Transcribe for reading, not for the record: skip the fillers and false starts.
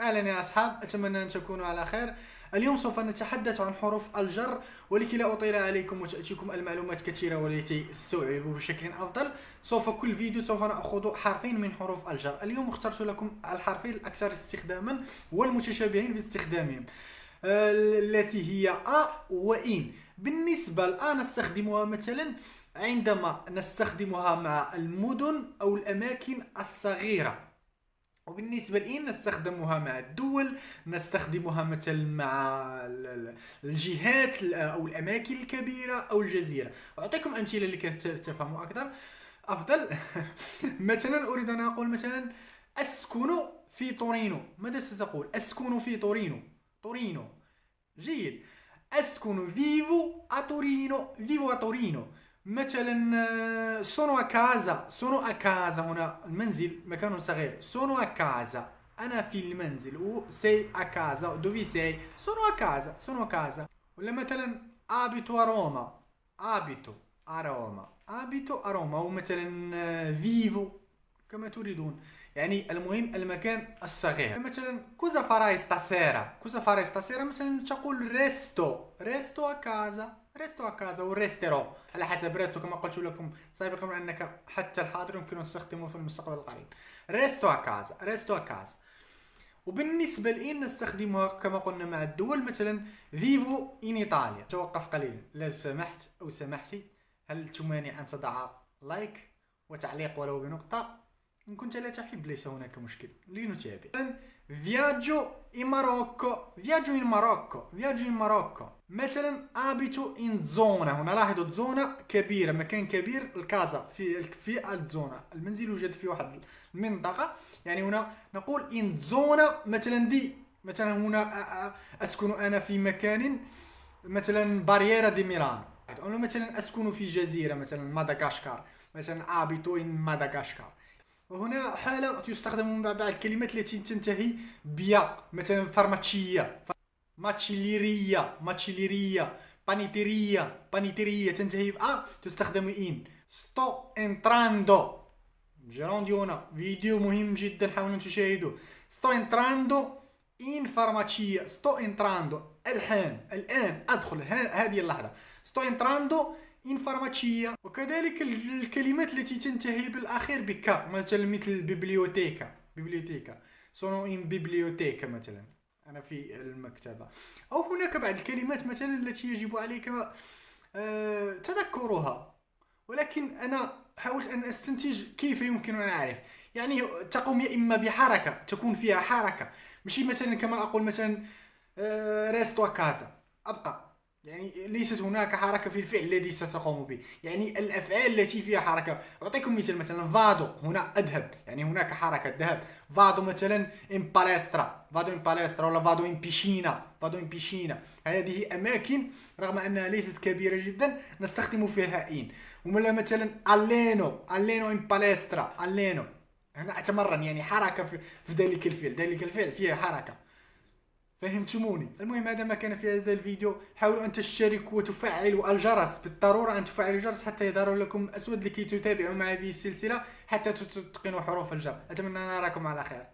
أهلا يا أصحاب، أتمنى أن تكونوا على خير. اليوم سوف نتحدث عن حروف الجر، ولكي لا أطيل عليكم وتأتيكم المعلومات كثيرة ولكي تستوعبوا بشكل أفضل، كل فيديو سوف نأخذ حرفين من حروف الجر. اليوم اخترت لكم الحرفين الأكثر استخداما والمتشابهين في استخدامهم، التي هي أ وإن. بالنسبة لأ نستخدمها مثلا عندما نستخدمها مع المدن أو الأماكن الصغيرة، وبالنسبة لإن نستخدمها مع الدول، نستخدمها مثلا مع الجهات أو الأماكن الكبيرة أو الجزيرة. أعطيكم أمثلة لكي تفهموا أكثر أفضل. مثلا أريد أن أقول مثلا أسكن في تورينو. ماذا ستقول؟ أسكن في تورينو. تورينو جيد. أسكن فيفو a Torino. فيفو a Torino. مثلا sono a casa. sono a casa هنا المنزل مكان صغير. sono a casa أنا في المنزل. و sei a casa. dove sei? sono a casa. sono a casa. ولا مثلا abito a Roma. abito a Roma. abito a Roma. أو مثلا vivo كما تريدون، يعني المهم المكان الصغير. مثلا كوزا فاراي ستاسيرا. كوزا فاراي ستاسيرا مثلا تقول ريستو. ريستو a casa. ريستو a casa وريستيرو على حسب. ريستو كما قلت لكم سابقا انك حتى الحاضر يمكن ان تستخدمه في المستقبل القريب. ريستو a casa. ريستو a casa. وبالنسبة لإن نستخدمها كما قلنا مع الدول، مثلا فيفو إن إيطاليا. توقف قليلا لو سمحت أو سمحتي، هل تمانع أن تضع لايك وتعليق ولو بنقطة؟ إن كنت لا تحب ليس هناك مشكل، لنتابع. مثلا فياجو إن ماروكو. فياجو إن ماروكو. فياجو إن ماروكو. مثلا أبيتو إن زونا. هنا لاحظوا زونا كبيرة، مكان كبير. الكازا في الزونا، المنزل يوجد في واحد المنطقة، يعني هنا نقول إن زونا مثلا دي. مثلا هنا أسكن أنا في مكان مثلا بارييرا دي ميلان. أو مثلا أسكن في جزيرة مثلا مدغشقر. مثلا أبيتو إن مدغشقر. وهنا حالة تستخدم بعض الكلمات التي تنتهي بيا، مثلا فارماتشية. ماتشيليريا. ماتشيليريا. بانيتيريا. بانيتيريا تنتهي بأ تستخدم إن. ستو انتراندو. جيرونديونا فيديو مهم جدا حاولوا تشاهدوه. ستو انتراندو إن فارماتشية. ستو انتراندو الآن أدخل هذه اللحظة. ستو انتراندو إن فارماتشية. وكذلك الكلمات التي تنتهي بالأخير بكا، مثلا مثل بيبليوتيكا. بيبليوتيكا. سونو إن بيبليوتيكا مثلا أنا في المكتبة. أو هناك بعض الكلمات مثلا التي يجب عليك تذكرها، ولكن أنا حاولت أن أستنتج كيف يمكن أن أعرف. يعني تقوم يا إما بحركة تكون فيها حركة، ماشي مثلا كما أقول مثلا ريستو كازا أبقى، يعني ليست هناك حركة في الفعل الذي ستقوم به، يعني الأفعال التي فيها حركة. أعطيكم مثال، مثلا فادو هنا أذهب، يعني هناك حركة ذهب. فادو مثلا إن باليسترا. فادو إن باليسترا ولا فادو إن بيشينا. فادو إن بيشينا. هذه أماكن رغم أنها ليست كبيرة جدا نستخدم فيها إن. ولا مثلا ألينو. ألينو إن باليسترا. ألينو هنا أتمرن، يعني حركة في ذلك الفعل. ذلك الفعل فيها حركة. فهمتموني؟ المهم هذا ما كان في هذا الفيديو. حاولوا أن تشتركوا وتفعلوا الجرس، بالضرورة أن تفعلوا الجرس حتى يظهر لكم أسود لكي تتابعوا مع هذه السلسلة حتى تتقنوا حروف الجر. أتمنى أن أراكم على خير.